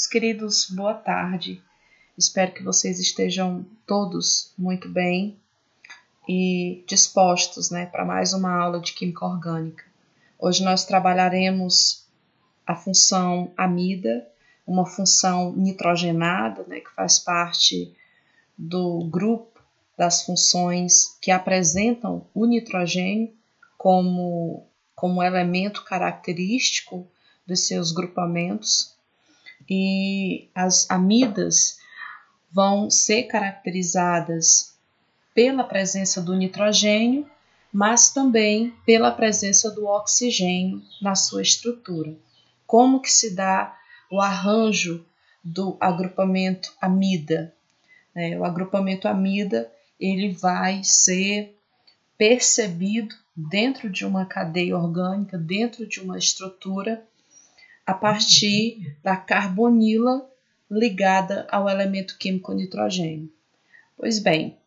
Queridos, boa tarde. Espero que vocês estejam todos muito bem e dispostos, para mais uma aula de Química Orgânica. Hoje nós trabalharemos a função amida, uma função nitrogenada, que faz parte do grupo das funções que apresentam o nitrogênio como elemento característico dos seus grupamentos. E as amidas vão ser caracterizadas pela presença do nitrogênio, mas também pela presença do oxigênio na sua estrutura. Como que se dá o arranjo do agrupamento amida? O agrupamento amida ele vai ser percebido dentro de uma cadeia orgânica, dentro de uma estrutura, a partir da carbonila ligada ao elemento químico nitrogênio. Pois bem,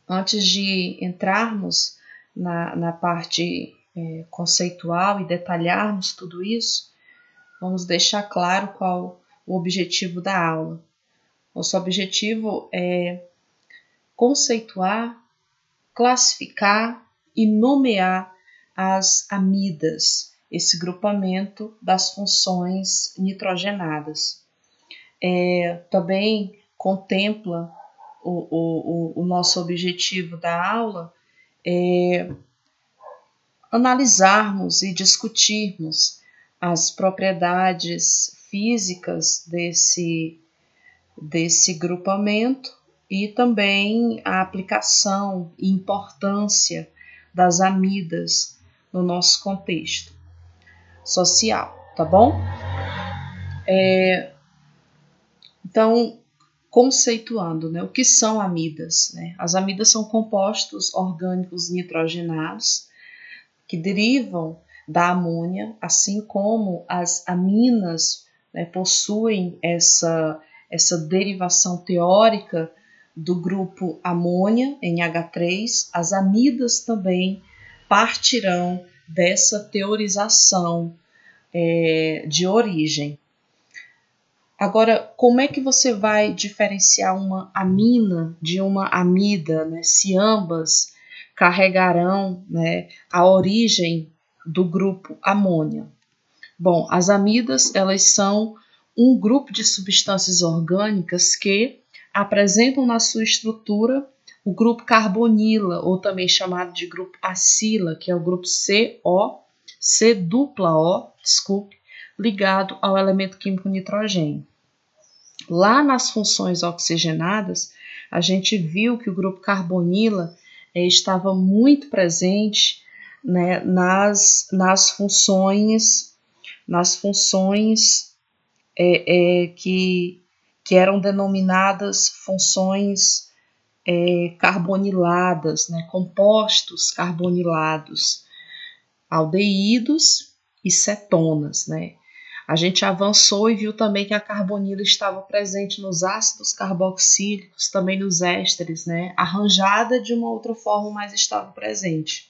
antes de entrarmos na parte conceitual e detalharmos tudo isso, vamos deixar claro qual o objetivo da aula. Nosso objetivo é conceituar, classificar e nomear as amidas, esse grupamento das funções nitrogenadas. Também contempla o nosso objetivo da aula analisarmos e discutirmos as propriedades físicas desse grupamento e também a aplicação e importância das amidas no nosso contexto social, tá bom? Então, conceituando, o que são amidas? As amidas são compostos orgânicos nitrogenados que derivam da amônia, assim como as aminas possuem essa derivação teórica do grupo amônia, NH3, as amidas também partirão dessa teorização de origem. Agora, como é que você vai diferenciar uma amina de uma amida, se ambas carregarão a origem do grupo amônia? Bom, as amidas elas são um grupo de substâncias orgânicas que apresentam na sua estrutura o grupo carbonila, ou também chamado de grupo acila, que é o grupo CO, ligado ao elemento químico nitrogênio. Lá nas funções oxigenadas, a gente viu que o grupo carbonila estava muito presente nas funções que eram denominadas funções carboniladas, compostos carbonilados, aldeídos e cetonas, A gente avançou e viu também que a carbonila estava presente nos ácidos carboxílicos, também nos ésteres, arranjada de uma outra forma, mas estava presente.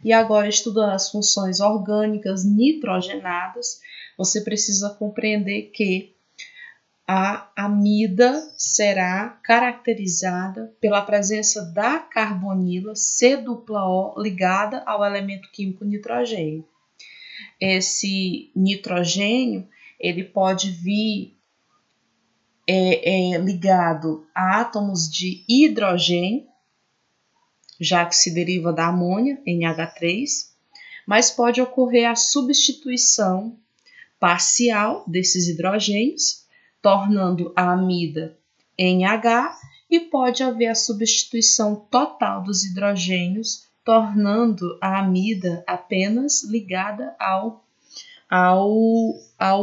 E agora, estudando as funções orgânicas nitrogenadas, você precisa compreender que a amida será caracterizada pela presença da carbonila C-O ligada ao elemento químico nitrogênio. Esse nitrogênio ele pode vir ligado a átomos de hidrogênio, já que se deriva da amônia, NH3, mas pode ocorrer a substituição parcial desses hidrogênios, tornando a amida NH, e pode haver a substituição total dos hidrogênios, tornando a amida apenas ligada ao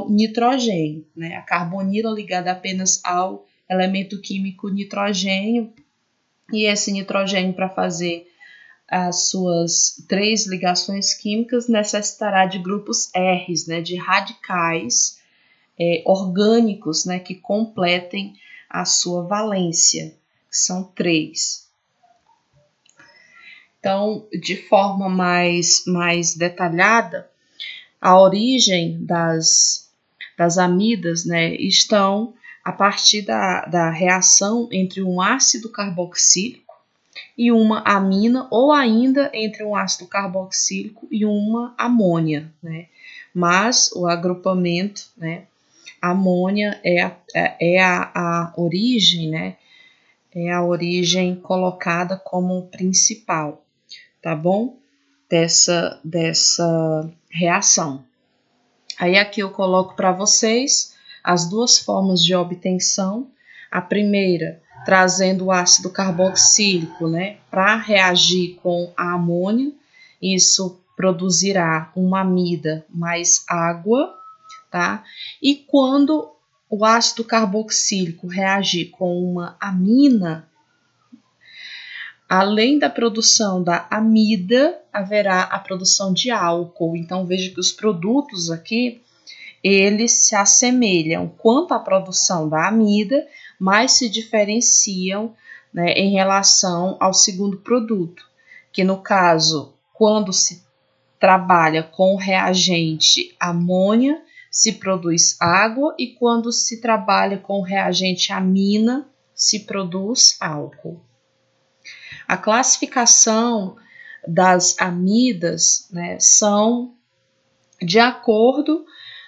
nitrogênio, A carbonila ligada apenas ao elemento químico nitrogênio, e esse nitrogênio, para fazer as suas 3 ligações químicas, necessitará de grupos R's, de radicais orgânicos, que completem a sua valência, que são 3. Então, de forma mais detalhada, a origem das das amidas, né, estão a partir da reação entre um ácido carboxílico e uma amina, ou ainda entre um ácido carboxílico e uma amônia, né? Mas o agrupamento, né, amônia é a origem, né? É a origem colocada como principal, tá bom? Dessa reação. Aí aqui eu coloco para vocês as duas formas de obtenção. A primeira, trazendo o ácido carboxílico, né, para reagir com a amônia. Isso produzirá uma amida mais água, tá? E quando o ácido carboxílico reagir com uma amina, além da produção da amida, haverá a produção de álcool. Então, veja que os produtos aqui, eles se assemelham quanto à produção da amida, mas se diferenciam, né, em relação ao segundo produto, que no caso, quando se trabalha com o reagente amônia, se produz água, e quando se trabalha com o reagente amina, se produz álcool. A classificação das amidas, né, são de acordo,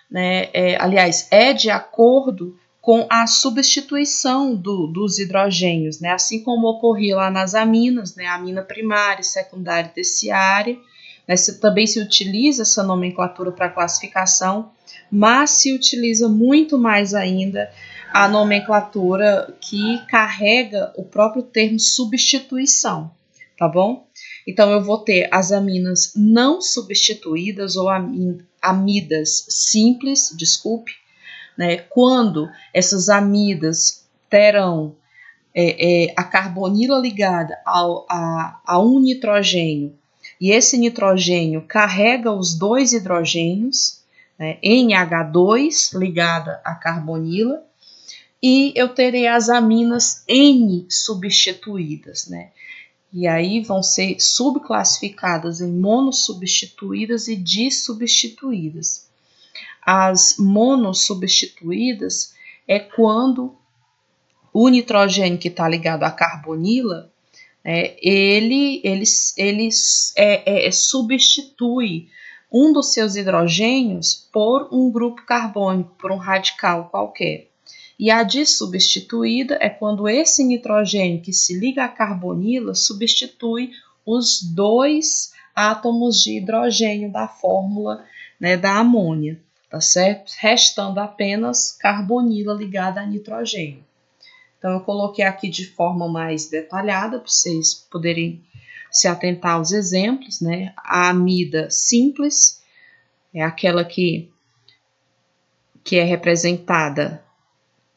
né, é de acordo com a substituição dos hidrogênios, né, assim como ocorria lá nas aminas, né, amina primária, secundária e terciária, né, também se utiliza essa nomenclatura para classificação, mas se utiliza muito mais ainda a nomenclatura que carrega o próprio termo substituição, tá bom? Então, eu vou ter as aminas não substituídas ou amidas simples, desculpe, né? Quando essas amidas terão a carbonila ligada a um nitrogênio, e esse nitrogênio carrega os dois hidrogênios, né, NH2 ligada à carbonila, e eu terei as aminas N substituídas, né? E aí vão ser subclassificadas em monossubstituídas e dissubstituídas. As monossubstituídas é quando o nitrogênio que está ligado à carbonila, ele substitui um dos seus hidrogênios por um grupo carbônico, por um radical qualquer. E a dissubstituída é quando esse nitrogênio que se liga à carbonila substitui os dois átomos de hidrogênio da fórmula, né, da amônia, tá certo? Restando apenas carbonila ligada a nitrogênio. Então, eu coloquei aqui de forma mais detalhada para vocês poderem se atentar aos exemplos, né? A amida simples é aquela que é representada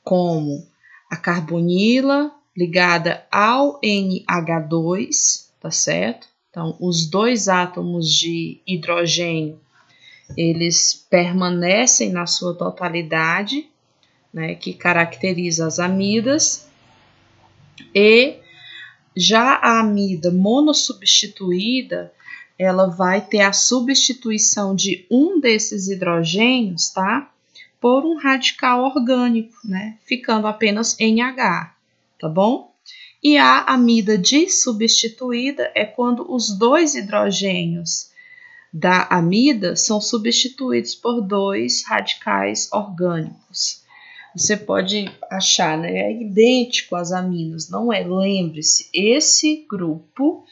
como a carbonila ligada ao NH2, tá certo? Então, os dois átomos de hidrogênio, eles permanecem na sua totalidade, né, que caracteriza as amidas, e já a amida monossubstituída, ela vai ter a substituição de um desses hidrogênios, tá? Por um radical orgânico, né? Ficando apenas NH, tá bom? E a amida dissubstituída é quando os dois hidrogênios da amida são substituídos por dois radicais orgânicos. Você pode achar, né? É idêntico às aminas, não é? Lembre-se, esse grupo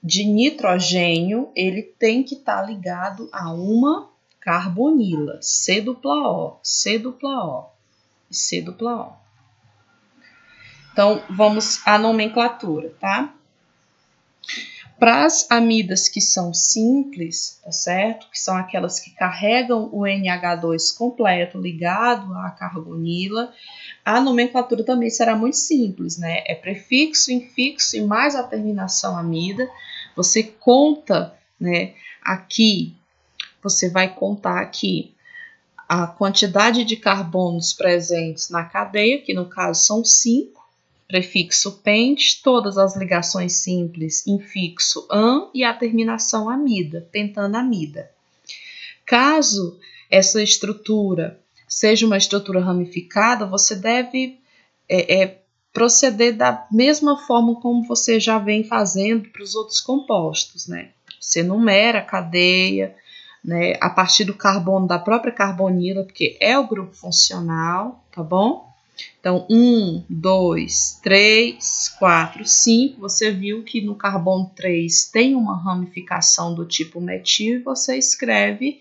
de nitrogênio, ele tem que estar ligado a uma carbonila, C dupla O, C dupla O e C dupla O. Então, vamos à nomenclatura, tá? Para as amidas que são simples, tá certo? Que são aquelas que carregam o NH2 completo ligado à carbonila, a nomenclatura também será muito simples, né? É prefixo, infixo e mais a terminação amida. Você conta, né? Aqui, você vai contar aqui a quantidade de carbonos presentes na cadeia, que no caso são 5, prefixo pente, todas as ligações simples, infixo an e a terminação amida, pentanamida. Caso essa estrutura seja uma estrutura ramificada, você deve proceder da mesma forma como você já vem fazendo para os outros compostos, né? Você numera a cadeia, né, a partir do carbono da própria carbonila, porque é o grupo funcional, tá bom? Então, 1, 2, 3, 4, 5. Você viu que no carbono 3 tem uma ramificação do tipo metil, e você escreve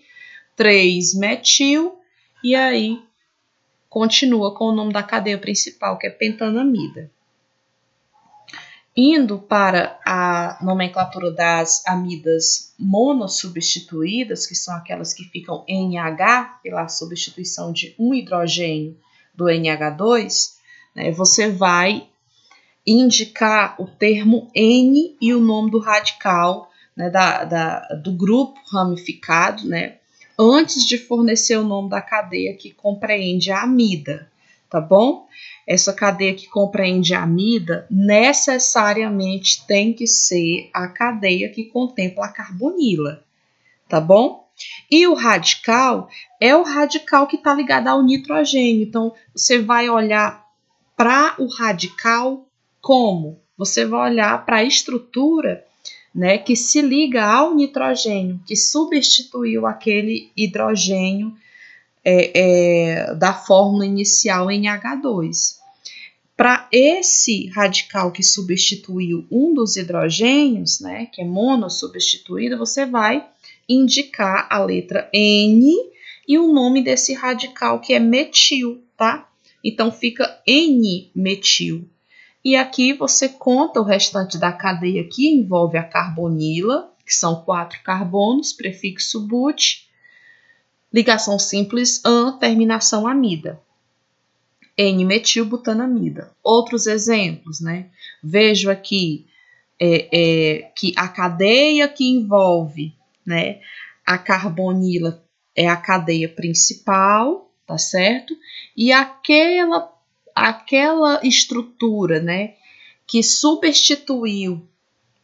3-metil, e aí continua com o nome da cadeia principal, que é pentanamida. Indo para a nomenclatura das amidas monossubstituídas, que são aquelas que ficam NH, pela substituição de um hidrogênio do NH2, né, você vai indicar o termo N e o nome do radical, né, do grupo ramificado, né, antes de fornecer o nome da cadeia que compreende a amida, tá bom? Essa cadeia que compreende a amida necessariamente tem que ser a cadeia que contempla a carbonila, tá bom? E o radical é o radical que está ligado ao nitrogênio. Então, você vai olhar para o radical como? Você vai olhar para a estrutura, né, que se liga ao nitrogênio, que substituiu aquele hidrogênio da fórmula inicial NH2. Para esse radical que substituiu um dos hidrogênios, né, que é monossubstituído, você vai indicar a letra N e o nome desse radical que é metil, tá? Então fica N-metil. E aqui você conta o restante da cadeia que envolve a carbonila, que são 4 carbonos, prefixo but, ligação simples an, terminação amida. N-metilbutanamida. Outros exemplos, né? Vejo aqui que a cadeia que envolve, né, a carbonila é a cadeia principal, tá certo? E aquela estrutura, né, que substituiu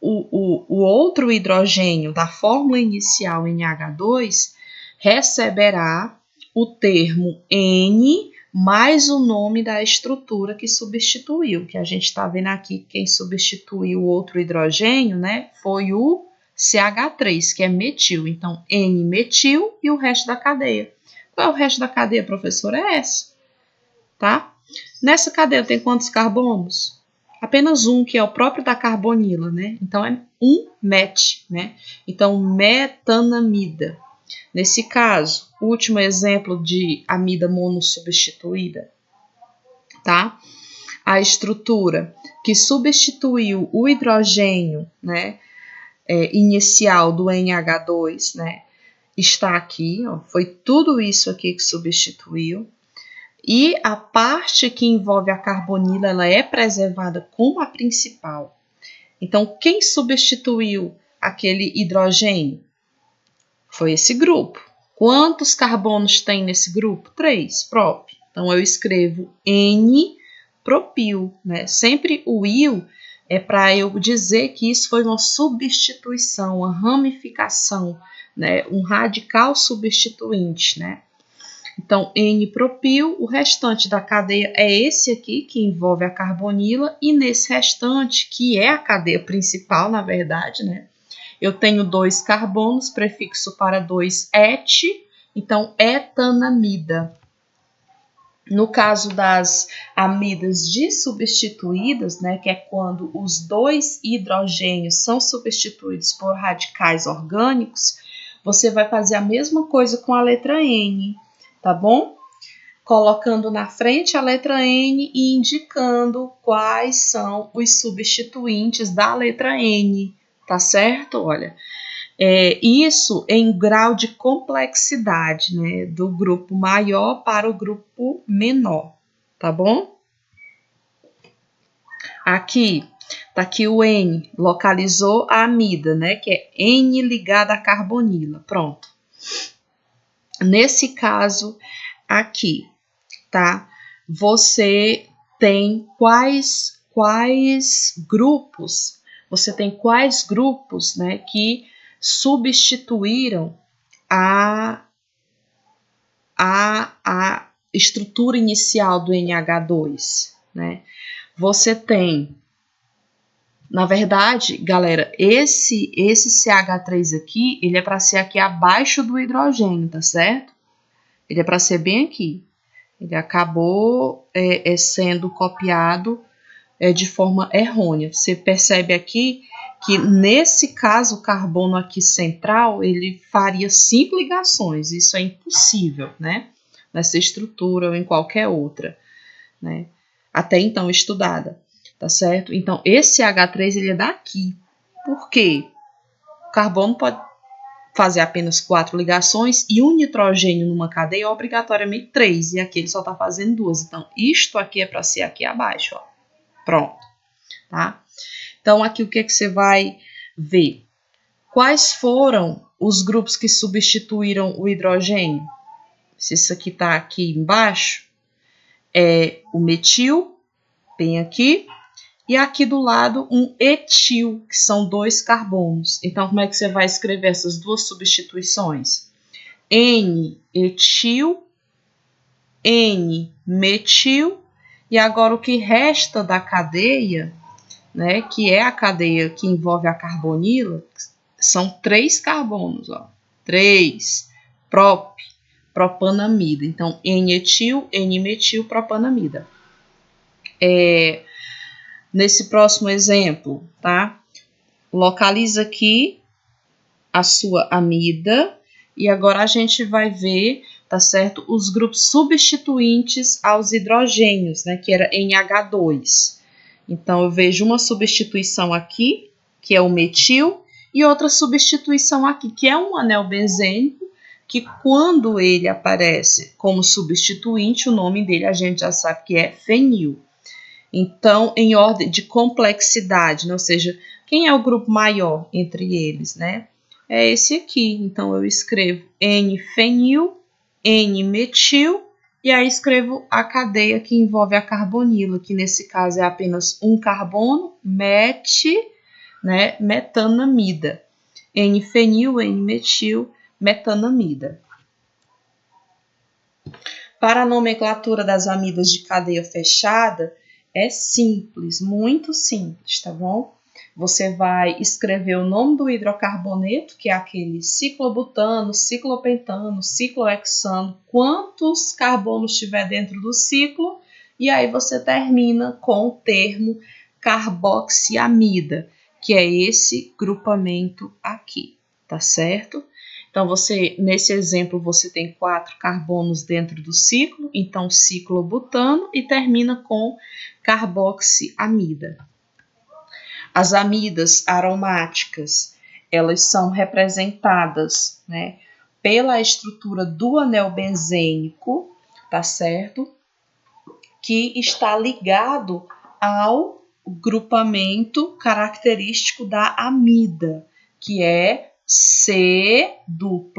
o outro hidrogênio da fórmula inicial NH2 receberá o termo N mais o nome da estrutura que substituiu, que a gente está vendo aqui, quem substituiu o outro hidrogênio, né, foi o CH3, que é metil. Então, N-metil e o resto da cadeia. Qual é o resto da cadeia, professora? É essa, tá? Nessa cadeia tem quantos carbonos? Apenas um, que é o próprio da carbonila, né? Então, é um met, né? Então, metanamida. Nesse caso, último exemplo de amida monossubstituída, tá? A estrutura que substituiu o hidrogênio, né, inicial do NH2, né, está aqui, ó, foi tudo isso aqui que substituiu. E a parte que envolve a carbonila, ela é preservada como a principal. Então, quem substituiu aquele hidrogênio? Foi esse grupo. Quantos carbonos tem nesse grupo? 3, prop. Então, eu escrevo N-propil, né? Sempre o il é para eu dizer que isso foi uma substituição, uma ramificação, né? Um radical substituinte, né? Então, N-propil, o restante da cadeia é esse aqui, que envolve a carbonila, e nesse restante, que é a cadeia principal, na verdade, né? Eu tenho 2 carbonos, prefixo para 2 et, então etanamida. No caso das amidas dissubstituídas, né, que é quando os 2 hidrogênios são substituídos por radicais orgânicos, você vai fazer a mesma coisa com a letra N, tá bom? Colocando na frente a letra N e indicando quais são os substituintes da letra N, tá certo? Olha, isso em grau de complexidade, né, do grupo maior para o grupo menor, tá bom? Aqui, tá aqui o N, localizou a amida, né, que é N ligada à carbonila, pronto. Nesse caso aqui, tá? Você tem quais grupos? Você tem quais grupos, né, que substituíram estrutura inicial do NH2, né? Você tem, na verdade, galera, esse CH3 aqui, ele é para ser aqui abaixo do hidrogênio, tá certo? Ele é para ser bem aqui. Ele acabou sendo copiado de forma errônea. Você percebe aqui que, nesse caso, o carbono aqui central, ele faria 5 ligações. Isso é impossível, né? Nessa estrutura ou em qualquer outra, né? Até então estudada, tá certo? Então, esse H3, ele é daqui. Por quê? O carbono pode fazer apenas 4 ligações e o nitrogênio numa cadeia obrigatoriamente 3, e aqui ele só está fazendo 2. Então, isto aqui é para ser aqui abaixo, ó. Pronto, tá? Então, aqui o que é que você vai ver? Quais foram os grupos que substituíram o hidrogênio? Se isso aqui está aqui embaixo, é o metil, bem aqui, e aqui do lado um etil, que são 2 carbonos. Então, como é que você vai escrever essas duas substituições? N-etil, N-metil, e agora o que resta da cadeia, né, que é a cadeia que envolve a carbonila, são 3 carbonos, ó. 3, propanamida. Então, N-etil, N-metil, propanamida. Nesse próximo exemplo, tá? Localiza aqui a sua amida e agora a gente vai ver, tá certo? Os grupos substituintes aos hidrogênios, né? Que era NH2. Então, eu vejo uma substituição aqui, que é o metil, e outra substituição aqui, que é um anel benzênico, que quando ele aparece como substituinte, o nome dele a gente já sabe que é fenil. Então, em ordem de complexidade, né? Ou seja, quem é o grupo maior entre eles, né? É esse aqui. Então, eu escrevo N-fenil, N-metil, e aí escrevo a cadeia que envolve a carbonila, que nesse caso é apenas um carbono, né? Metanamida. N-fenil, N-metil, metanamida. Para a nomenclatura das amidas de cadeia fechada, é simples, muito simples, tá bom? Você vai escrever o nome do hidrocarboneto, que é aquele ciclobutano, ciclopentano, ciclohexano, quantos carbonos tiver dentro do ciclo, e aí você termina com o termo carboxiamida, que é esse grupamento aqui, tá certo? Então, nesse exemplo, você tem 4 carbonos dentro do ciclo, então ciclobutano, e termina com carboxiamida. As amidas aromáticas, elas são representadas, né, pela estrutura do anel benzênico, tá certo? Que está ligado ao grupamento característico da amida, que é C-O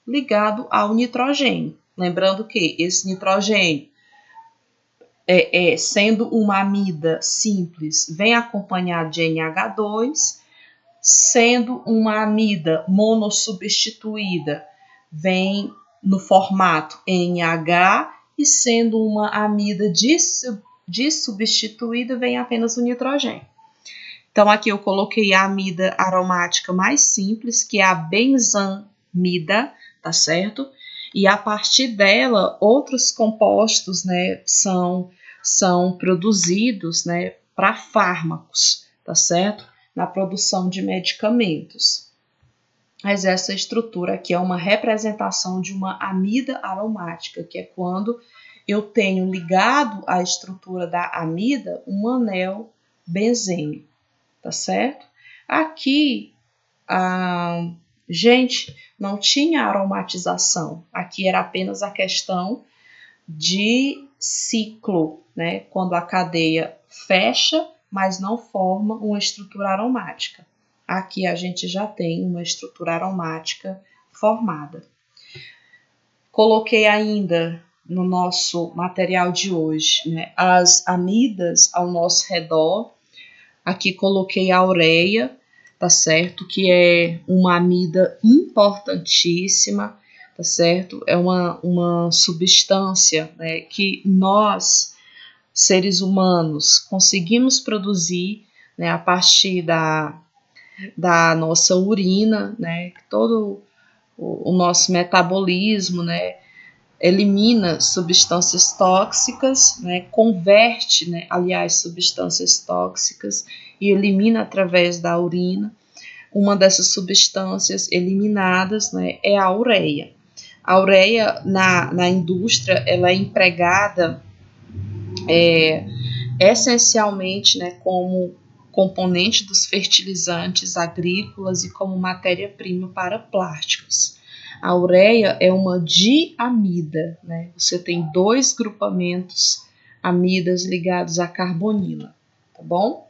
ligado ao nitrogênio. Lembrando que esse nitrogênio, sendo uma amida simples, vem acompanhado de NH2, sendo uma amida monossubstituída, vem no formato NH, e sendo uma amida dissubstituída, vem apenas o nitrogênio. Então, aqui eu coloquei a amida aromática mais simples, que é a benzamida, tá certo? E a partir dela, outros compostos, né, são produzidos, né, para fármacos, tá certo? Na produção de medicamentos. Mas essa estrutura aqui é uma representação de uma amida aromática, que é quando eu tenho ligado à estrutura da amida um anel benzênico. Tá certo? Aqui, gente, não tinha aromatização. Aqui era apenas a questão de ciclo, né? Quando a cadeia fecha, mas não forma uma estrutura aromática. Aqui a gente já tem uma estrutura aromática formada. Coloquei ainda no nosso material de hoje, né, as amidas ao nosso redor. Aqui coloquei a ureia, tá certo? Que é uma amida importantíssima, tá certo? É uma substância, né, que nós, seres humanos, conseguimos produzir, né, a partir da nossa urina, né, todo o nosso metabolismo, né, elimina substâncias tóxicas, né, converte, né, aliás, substâncias tóxicas e elimina através da urina. Uma dessas substâncias eliminadas, né, é a ureia. A ureia na indústria ela é empregada essencialmente, né, como componente dos fertilizantes agrícolas e como matéria-prima para plásticos. A ureia é uma diamida, né? Você tem dois grupamentos amidas ligados à carbonila, tá bom?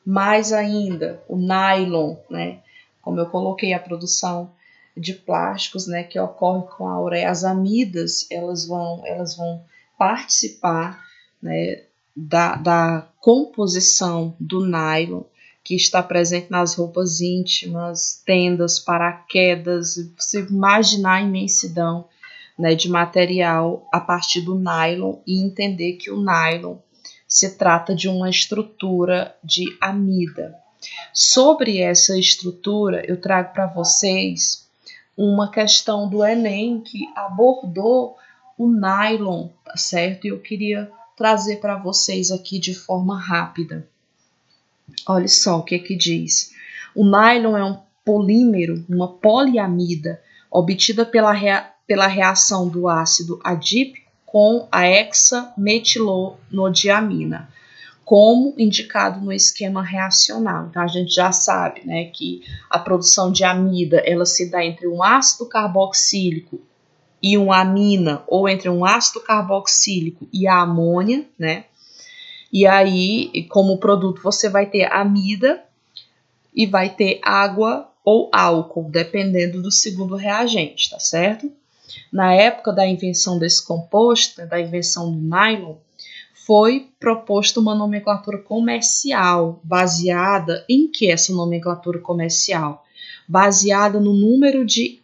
Mais ainda, o nylon, né? Como eu coloquei a produção de plásticos, né, que ocorre com a ureia, as amidas, elas vão participar, né, da composição do nylon, que está presente nas roupas íntimas, tendas, paraquedas, você imaginar a imensidão, né, de material a partir do nylon e entender que o nylon se trata de uma estrutura de amida. Sobre essa estrutura, eu trago para vocês uma questão do Enem que abordou o nylon, tá certo? E eu queria trazer para vocês aqui de forma rápida. Olha só o que diz. O nylon é um polímero, uma poliamida, obtida pela reação do ácido adípico com a hexametilonodiamina, como indicado no esquema reacional. Então, a gente já sabe, né, que a produção de amida ela se dá entre um ácido carboxílico e uma amina, ou entre um ácido carboxílico e a amônia, né? E aí, como produto, você vai ter amida e vai ter água ou álcool, dependendo do segundo reagente, tá certo? Na época da invenção desse composto, da invenção do nylon, foi proposta uma nomenclatura comercial, baseada em que essa nomenclatura comercial? Baseada no número de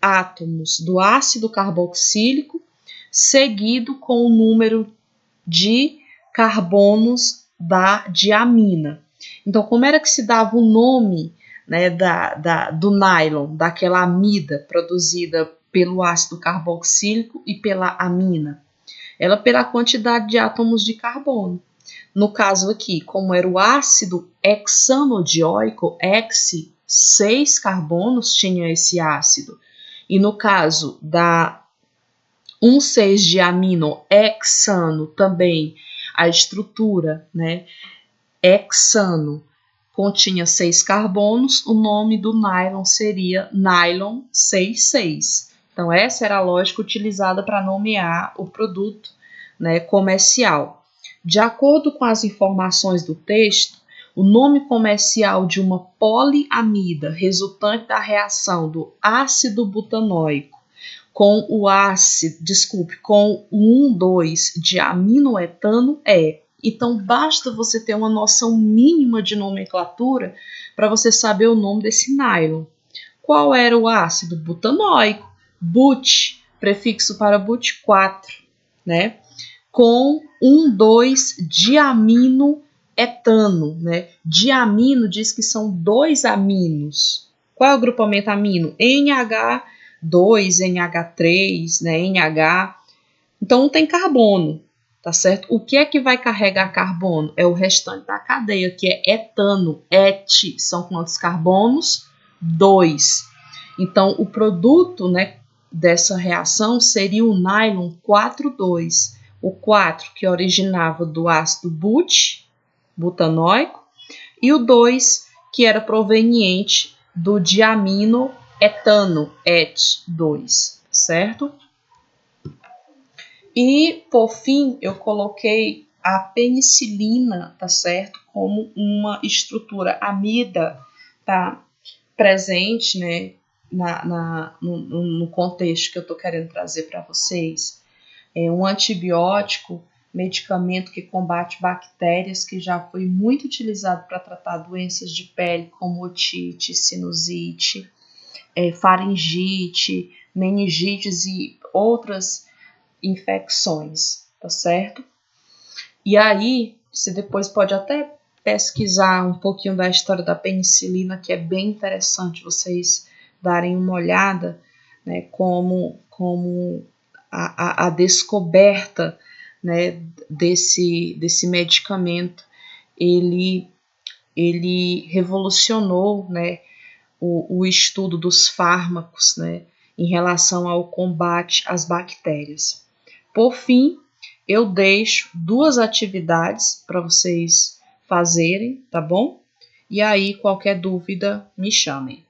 átomos do ácido carboxílico, seguido com o número de carbonos da diamina. Então, como era que se dava o nome, né, do nylon, daquela amida produzida pelo ácido carboxílico e pela amina? Ela pela quantidade de átomos de carbono. No caso aqui, como era o ácido hexanodioico, 6 carbonos tinha esse ácido. E no caso da 1,6-diamino hexano também, a estrutura, né, hexano continha 6 carbonos, o nome do nylon seria nylon 6,6. Então, essa era a lógica utilizada para nomear o produto, né, comercial. De acordo com as informações do texto, o nome comercial de uma poliamida resultante da reação do ácido butanoico com o com o 1,2-diaminoetano é. Então, basta você ter uma noção mínima de nomenclatura para você saber o nome desse nylon. Qual era o ácido butanoico? But, prefixo para but 4, né? Com 1,2-diaminoetano, né? Diamino diz que são 2 aminos. Qual é o grupamento amino? NH2, NH3, né? NH. Então não tem carbono, tá certo? O que é que vai carregar carbono? É o restante da cadeia, que é etano, são quantos carbonos? 2. Então o produto, né, dessa reação seria o nylon 4,2. O 4 que originava do ácido butanoico e o 2 que era proveniente do diamino etano, Et2, certo? E, por fim, eu coloquei a penicilina, tá certo? Como uma estrutura amida, tá? Presente, né? No contexto que eu tô querendo trazer para vocês. É um antibiótico, medicamento que combate bactérias, que já foi muito utilizado para tratar doenças de pele, como otite, sinusite. faringite, meningites e outras infecções, tá certo? E aí, você depois pode até pesquisar um pouquinho da história da penicilina, que é bem interessante vocês darem uma olhada, né, como a descoberta, né, desse medicamento, ele revolucionou, né, o estudo dos fármacos, né, em relação ao combate às bactérias. Por fim, eu deixo 2 atividades para vocês fazerem, tá bom? E aí, qualquer dúvida, me chamem.